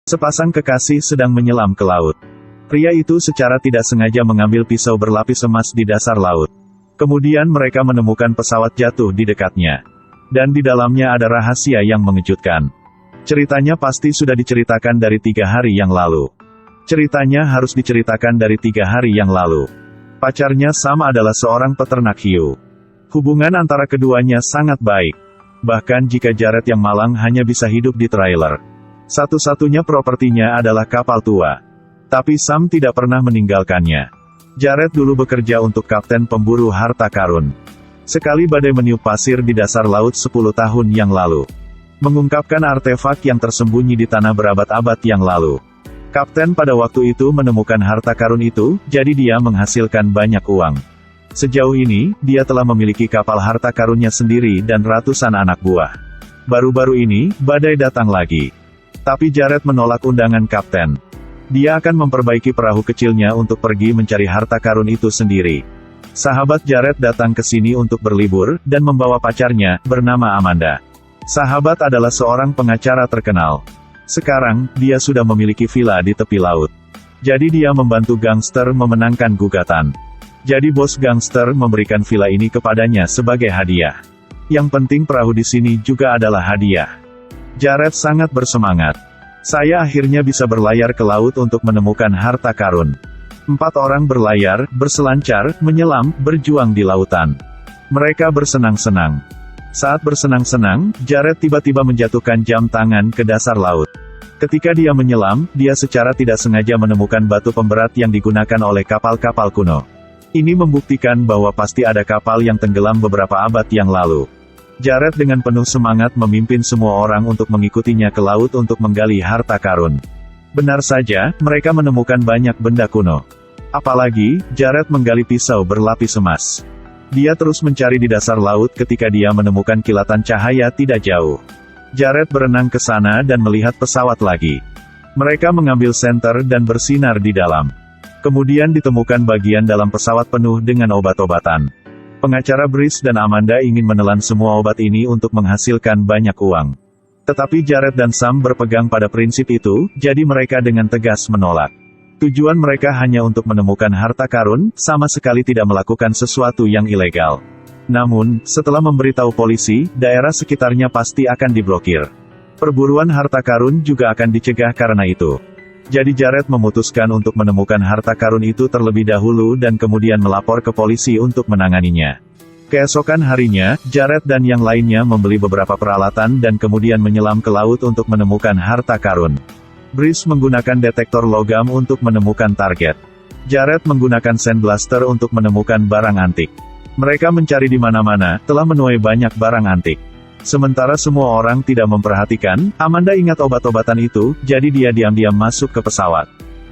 Sepasang kekasih sedang menyelam ke laut. Pria itu secara tidak sengaja mengambil pisau berlapis emas di dasar laut. Kemudian mereka menemukan pesawat jatuh di dekatnya. Dan di dalamnya ada rahasia yang mengejutkan. Ceritanya pasti sudah diceritakan dari 3 hari yang lalu. Ceritanya harus diceritakan dari 3 hari yang lalu. Pacarnya Sam adalah seorang peternak hiu. Hubungan antara keduanya sangat baik. Bahkan jika Jared yang malang hanya bisa hidup di trailer. Satu-satunya propertinya adalah kapal tua. Tapi Sam tidak pernah meninggalkannya. Jared dulu bekerja untuk kapten pemburu harta karun. Sekali badai meniup pasir di dasar laut 10 tahun yang lalu. Mengungkapkan artefak yang tersembunyi di tanah berabad-abad yang lalu. Kapten pada waktu itu menemukan harta karun itu, jadi dia menghasilkan banyak uang. Sejauh ini, dia telah memiliki kapal harta karunnya sendiri dan ratusan anak buah. Baru-baru ini, badai datang lagi. Tapi Jared menolak undangan kapten. Dia akan memperbaiki perahu kecilnya untuk pergi mencari harta karun itu sendiri. Sahabat Jared datang ke sini untuk berlibur, dan membawa pacarnya, bernama Amanda. Sahabat adalah seorang pengacara terkenal. Sekarang, dia sudah memiliki villa di tepi laut. Jadi dia membantu gangster memenangkan gugatan. Jadi bos gangster memberikan villa ini kepadanya sebagai hadiah. Yang penting perahu di sini juga adalah hadiah. Jared sangat bersemangat. Saya akhirnya bisa berlayar ke laut untuk menemukan harta karun. 4 orang berlayar, berselancar, menyelam, berjuang di lautan. Mereka bersenang-senang. Saat bersenang-senang, Jared tiba-tiba menjatuhkan jam tangan ke dasar laut. Ketika dia menyelam, dia secara tidak sengaja menemukan batu pemberat yang digunakan oleh kapal-kapal kuno. Ini membuktikan bahwa pasti ada kapal yang tenggelam beberapa abad yang lalu. Jared dengan penuh semangat memimpin semua orang untuk mengikutinya ke laut untuk menggali harta karun. Benar saja, mereka menemukan banyak benda kuno. Apalagi, Jared menggali pisau berlapis emas. Dia terus mencari di dasar laut ketika dia menemukan kilatan cahaya tidak jauh. Jared berenang ke sana dan melihat pesawat lagi. Mereka mengambil senter dan bersinar di dalam. Kemudian ditemukan bagian dalam pesawat penuh dengan obat-obatan. Pengacara Brice dan Amanda ingin menelan semua obat ini untuk menghasilkan banyak uang. Tetapi Jared dan Sam berpegang pada prinsip itu, jadi mereka dengan tegas menolak. Tujuan mereka hanya untuk menemukan harta karun, sama sekali tidak melakukan sesuatu yang ilegal. Namun, setelah memberitahu polisi, daerah sekitarnya pasti akan diblokir. Perburuan harta karun juga akan dicegah karena itu. Jadi Jared memutuskan untuk menemukan harta karun itu terlebih dahulu dan kemudian melapor ke polisi untuk menanganinya. Keesokan harinya, Jared dan yang lainnya membeli beberapa peralatan dan kemudian menyelam ke laut untuk menemukan harta karun. Brice menggunakan detektor logam untuk menemukan target. Jared menggunakan sandblaster untuk menemukan barang antik. Mereka mencari di mana-mana, telah menuai banyak barang antik. Sementara semua orang tidak memperhatikan, Amanda ingat obat-obatan itu, jadi dia diam-diam masuk ke pesawat.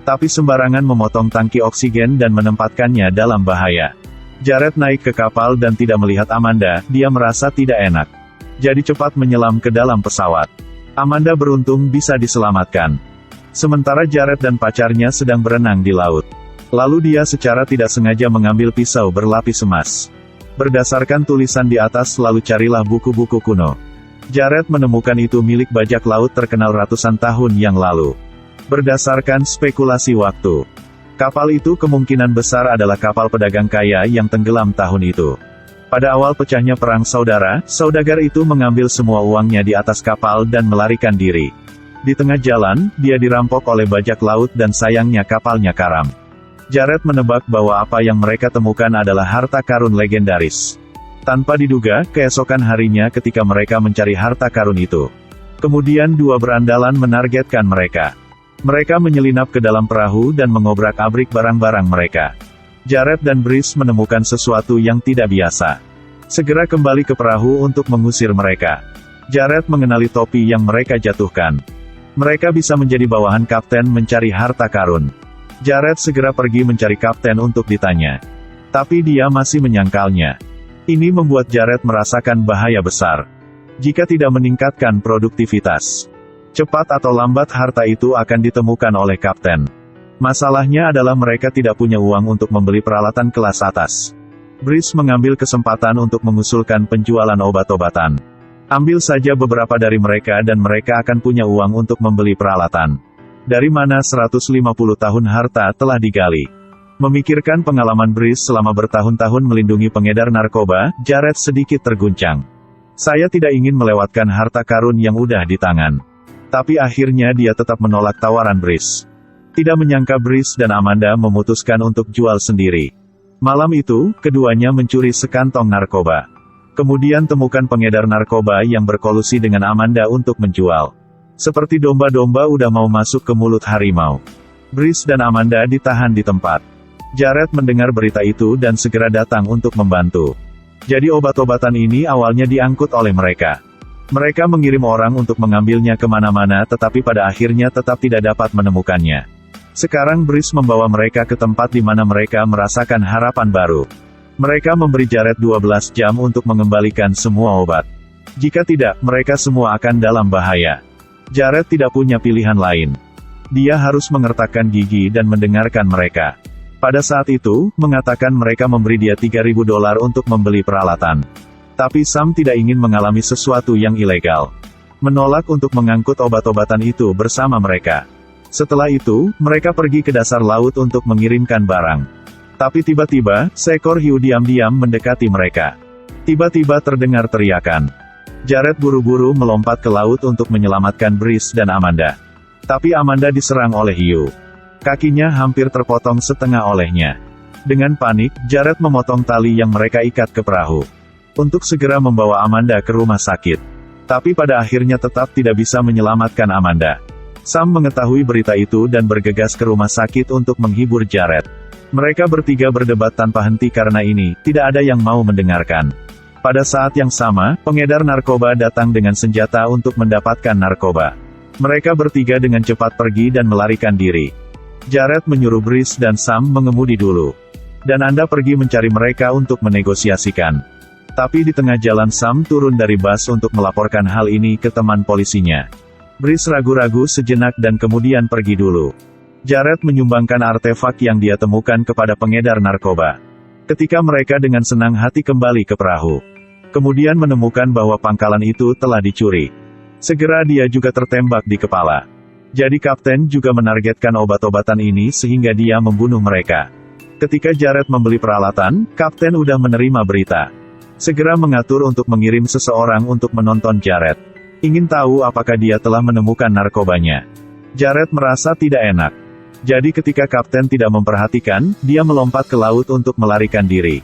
Tapi sembarangan memotong tangki oksigen dan menempatkannya dalam bahaya. Jared naik ke kapal dan tidak melihat Amanda, dia merasa tidak enak. Jadi cepat menyelam ke dalam pesawat. Amanda beruntung bisa diselamatkan. Sementara Jared dan pacarnya sedang berenang di laut. Lalu dia secara tidak sengaja mengambil pisau berlapis emas. Berdasarkan tulisan di atas lalu carilah buku-buku kuno. Jared menemukan itu milik bajak laut terkenal ratusan tahun yang lalu. Berdasarkan spekulasi waktu, kapal itu kemungkinan besar adalah kapal pedagang kaya yang tenggelam tahun itu. Pada awal pecahnya perang saudara, saudagar itu mengambil semua uangnya di atas kapal dan melarikan diri. Di tengah jalan, dia dirampok oleh bajak laut dan sayangnya kapalnya karam. Jared menebak bahwa apa yang mereka temukan adalah harta karun legendaris. Tanpa diduga, keesokan harinya ketika mereka mencari harta karun itu. Kemudian 2 berandalan menargetkan mereka. Mereka menyelinap ke dalam perahu dan mengobrak-abrik barang-barang mereka. Jared dan Brice menemukan sesuatu yang tidak biasa. Segera kembali ke perahu untuk mengusir mereka. Jared mengenali topi yang mereka jatuhkan. Mereka bisa menjadi bawahan kapten mencari harta karun. Jared segera pergi mencari kapten untuk ditanya. Tapi dia masih menyangkalnya. Ini membuat Jared merasakan bahaya besar. Jika tidak meningkatkan produktivitas, cepat atau lambat harta itu akan ditemukan oleh kapten. Masalahnya adalah mereka tidak punya uang untuk membeli peralatan kelas atas. Brice mengambil kesempatan untuk mengusulkan penjualan obat-obatan. Ambil saja beberapa dari mereka dan mereka akan punya uang untuk membeli peralatan. Dari mana 150 tahun harta telah digali? Memikirkan pengalaman Brice selama bertahun-tahun melindungi pengedar narkoba, Jared sedikit terguncang. Saya tidak ingin melewatkan harta karun yang udah di tangan. Tapi akhirnya dia tetap menolak tawaran Brice. Tidak menyangka Brice dan Amanda memutuskan untuk jual sendiri. Malam itu, keduanya mencuri sekantong narkoba. Kemudian temukan pengedar narkoba yang berkolusi dengan Amanda untuk menjual. Seperti domba-domba udah mau masuk ke mulut harimau. Brice dan Amanda ditahan di tempat. Jared mendengar berita itu dan segera datang untuk membantu. Jadi obat-obatan ini awalnya diangkut oleh mereka. Mereka mengirim orang untuk mengambilnya kemana-mana tetapi pada akhirnya tetap tidak dapat menemukannya. Sekarang Brice membawa mereka ke tempat di mana mereka merasakan harapan baru. Mereka memberi Jared 12 jam untuk mengembalikan semua obat. Jika tidak, mereka semua akan dalam bahaya. Jared tidak punya pilihan lain. Dia harus mengertakkan gigi dan mendengarkan mereka. Pada saat itu, mengatakan mereka memberi dia $3.000 untuk membeli peralatan. Tapi Sam tidak ingin mengalami sesuatu yang ilegal. Menolak untuk mengangkut obat-obatan itu bersama mereka. Setelah itu, mereka pergi ke dasar laut untuk mengirimkan barang. Tapi tiba-tiba, seekor hiu diam-diam mendekati mereka. Tiba-tiba terdengar teriakan. Jared buru-buru melompat ke laut untuk menyelamatkan Brice dan Amanda. Tapi Amanda diserang oleh hiu. Kakinya hampir terpotong setengah olehnya. Dengan panik, Jared memotong tali yang mereka ikat ke perahu. Untuk segera membawa Amanda ke rumah sakit. Tapi pada akhirnya tetap tidak bisa menyelamatkan Amanda. Sam mengetahui berita itu dan bergegas ke rumah sakit untuk menghibur Jared. Mereka bertiga berdebat tanpa henti karena ini, tidak ada yang mau mendengarkan. Pada saat yang sama, pengedar narkoba datang dengan senjata untuk mendapatkan narkoba. Mereka bertiga dengan cepat pergi dan melarikan diri. Jared menyuruh Brice dan Sam mengemudi dulu. Dan Anda pergi mencari mereka untuk menegosiasikan. Tapi di tengah jalan Sam turun dari bus untuk melaporkan hal ini ke teman polisinya. Brice ragu-ragu sejenak dan kemudian pergi dulu. Jared menyumbangkan artefak yang dia temukan kepada pengedar narkoba. Ketika mereka dengan senang hati kembali ke perahu. Kemudian menemukan bahwa pangkalan itu telah dicuri. Segera dia juga tertembak di kepala. Jadi kapten juga menargetkan obat-obatan ini sehingga dia membunuh mereka. Ketika Jared membeli peralatan, kapten udah menerima berita. Segera mengatur untuk mengirim seseorang untuk menonton Jared. Ingin tahu apakah dia telah menemukan narkobanya. Jared merasa tidak enak. Jadi ketika kapten tidak memperhatikan, dia melompat ke laut untuk melarikan diri.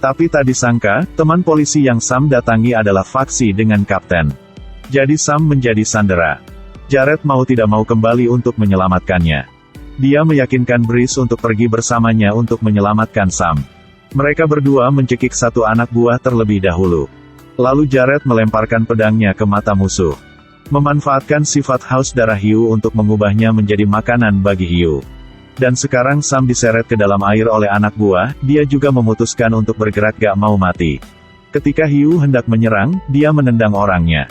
Tapi tak disangka, teman polisi yang Sam datangi adalah faksi dengan kapten. Jadi Sam menjadi sandera. Jared mau tidak mau kembali untuk menyelamatkannya. Dia meyakinkan Brice untuk pergi bersamanya untuk menyelamatkan Sam. Mereka berdua mencekik satu anak buah terlebih dahulu. Lalu Jared melemparkan pedangnya ke mata musuh. Memanfaatkan sifat haus darah hiu untuk mengubahnya menjadi makanan bagi hiu. Dan sekarang Sam diseret ke dalam air oleh anak buah, dia juga memutuskan untuk bergerak gak mau mati. Ketika hiu hendak menyerang, dia menendang orangnya.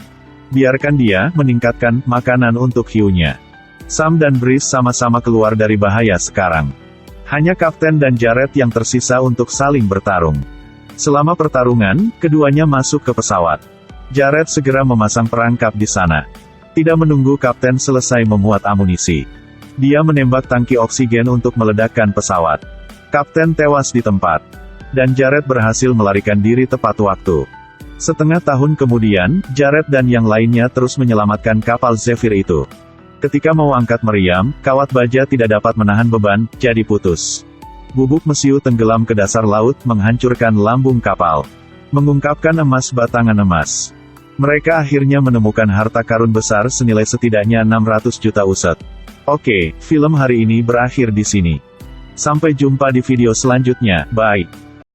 Biarkan dia meningkatkan makanan untuk hiunya. Sam dan Brice sama-sama keluar dari bahaya sekarang. Hanya kapten dan Jared yang tersisa untuk saling bertarung. Selama pertarungan, keduanya masuk ke pesawat. Jared segera memasang perangkap di sana. Tidak menunggu kapten selesai memuat amunisi. Dia menembak tangki oksigen untuk meledakkan pesawat. Kapten tewas di tempat. Dan Jared berhasil melarikan diri tepat waktu. Setengah tahun kemudian, Jared dan yang lainnya terus menyelamatkan kapal Zephyr itu. Ketika mau angkat meriam, kawat baja tidak dapat menahan beban, jadi putus. Bubuk mesiu tenggelam ke dasar laut, menghancurkan lambung kapal. Mengungkapkan emas batangan emas. Mereka akhirnya menemukan harta karun besar senilai setidaknya 600 juta uset. Oke, film hari ini berakhir di sini. Sampai jumpa di video selanjutnya, bye.